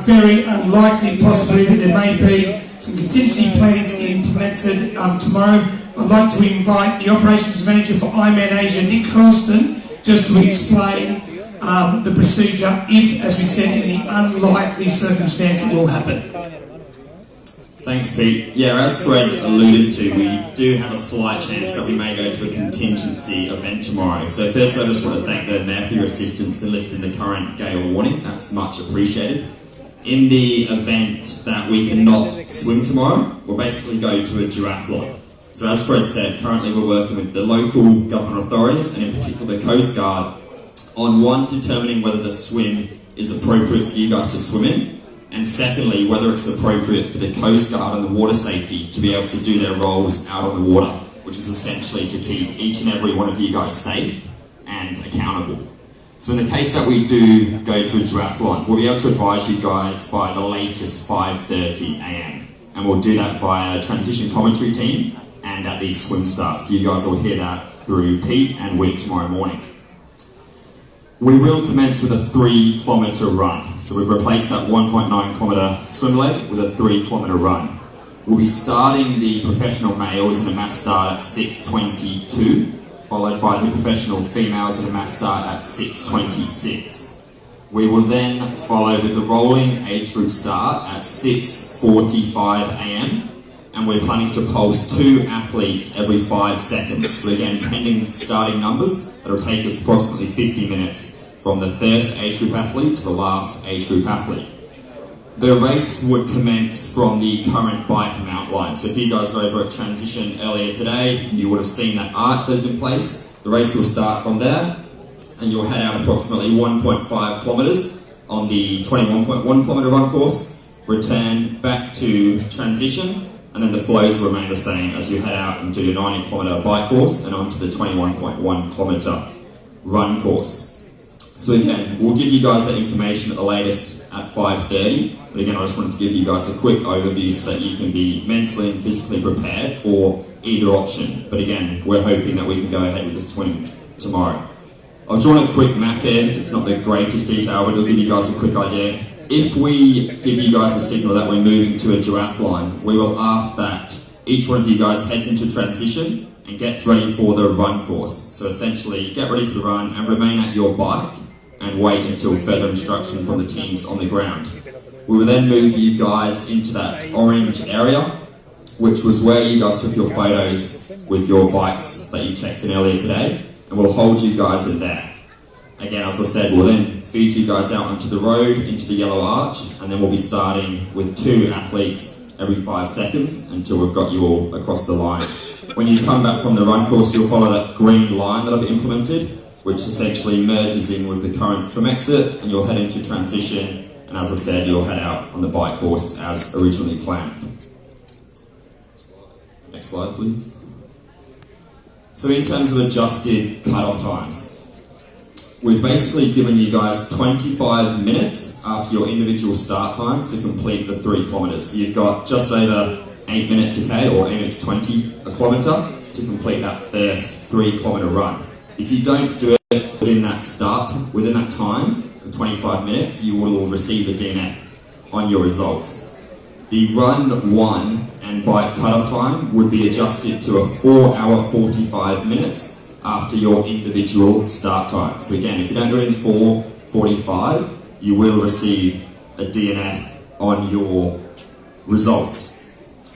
very unlikely possibility that there may be some contingency plans implemented tomorrow. I'd like to invite the Operations Manager for Ironman Asia, Nick Hurlston, just to explain the procedure if, as we said, in the unlikely circumstance it will happen. Thanks, Pete. Yeah, as Fred alluded to, we do have a slight chance that we may go to a contingency event tomorrow. So first I just want to thank the Mayor for your assistance in lifting the current gale warning. That's much appreciated. In the event that we cannot swim tomorrow, we'll basically go to a duathlon. So as Fred said, currently we're working with the local government authorities and in particular the Coast Guard on one, determining whether the swim is appropriate for you guys to swim in, and secondly, whether it's appropriate for the Coast Guard and the water safety to be able to do their roles out on the water, which is essentially to keep each and every one of you guys safe and accountable. So in the case that we do go to a duathlon, we'll be able to advise you guys by the latest 5:30 AM. And we'll do that via transition commentary team and at the swim start. So you guys will hear that through Pete and Wick tomorrow morning. We will commence with a 3-kilometre run. So we've replaced that 1.9 kilometre swim leg with a 3-kilometre run. We'll be starting the professional males in a mass start at 6:22, followed by the professional females in a mass start at 6:26. We will then follow with the rolling age group start at 6:45 AM, and we're planning to pulse 2 athletes every 5 seconds. So again, pending starting numbers, it'll take us approximately 50 minutes from the first age group athlete to the last age group athlete. The race would commence from the current bike mount line. So if you guys were over at transition earlier today, you would have seen that arch that's in place. The race will start from there, and you'll head out approximately 1.5 kilometres on the 21.1 kilometre run course, return back to transition, and then the flows will remain the same as you head out and do your 90 kilometre bike course and onto the 21.1 kilometre run course. So again, we'll give you guys that information at the latest at 5:30, but again I just wanted to give you guys a quick overview so that you can be mentally and physically prepared for either option. But again, we're hoping that we can go ahead with the swim tomorrow. I've drawn a quick map here. It's not the greatest detail, but it'll give you guys a quick idea. If we give you guys the signal that we're moving to a duathlon, we will ask that each one of you guys heads into transition and gets ready for the run course. So essentially, get ready for the run and remain at your bike and wait until further instruction from the teams on the ground. We will then move you guys into that orange area, which was where you guys took your photos with your bikes that you checked in earlier today, and we'll hold you guys in there. Again, as I said, we'll then feed you guys out onto the road, into the yellow arch, and then we'll be starting with 2 athletes every 5 seconds until we've got you all across the line. When you come back from the run course, you'll follow that green line that I've implemented, which essentially merges in with the current swim exit, and you'll head into transition, and as I said, you'll head out on the bike course as originally planned. Next slide, please. So in terms of adjusted cut-off times, we've basically given you guys 25 minutes after your individual start time to complete the 3 kilometres. You've got just over 8 minutes a K, or 8 minutes 20 a kilometre, to complete that first 3 kilometre run. If you don't do it within that time of 25 minutes, you will receive a DNF on your results. The run 1 and bike cut-off time would be adjusted to a 4-hour 45 minutes after your individual start time. So again, if you don't do it in 4:45, you will receive a DNF on your results.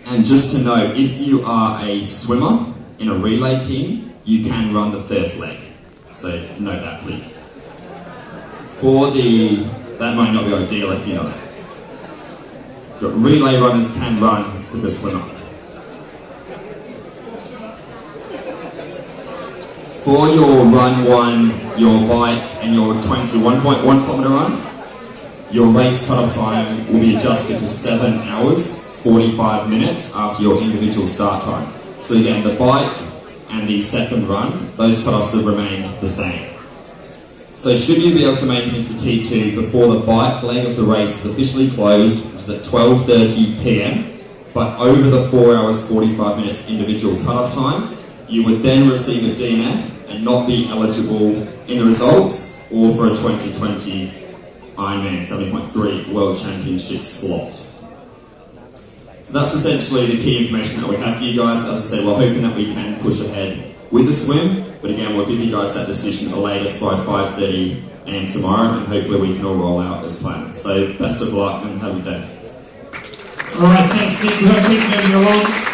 And just to note, if you are a swimmer in a relay team, you can run the first leg. So note that, please. That might not be ideal if you know that. But relay runners can run with the swimmer. For your run 1, your bike, and your 21.1 kilometre run, your race cut-off time will be adjusted to 7 hours, 45 minutes after your individual start time. So again, the bike and the second run, those cut-offs have remained the same. So should you be able to make it into T2 before the bike leg of the race is officially closed at 12:30 PM, but over the 4 hours 45 minutes individual cut-off time, you would then receive a DNF and not be eligible in the results or for a 2020 Ironman 7.3 World Championship slot. So that's essentially the key information that we have for you guys. As I said, we're hoping that we can push ahead with the swim, but again, we'll give you guys that decision at the latest by 5:30 a.m. tomorrow, and hopefully we can all roll out as planned. So best of luck and have a good day. All right, thanks, Nick. We're going to keep moving along.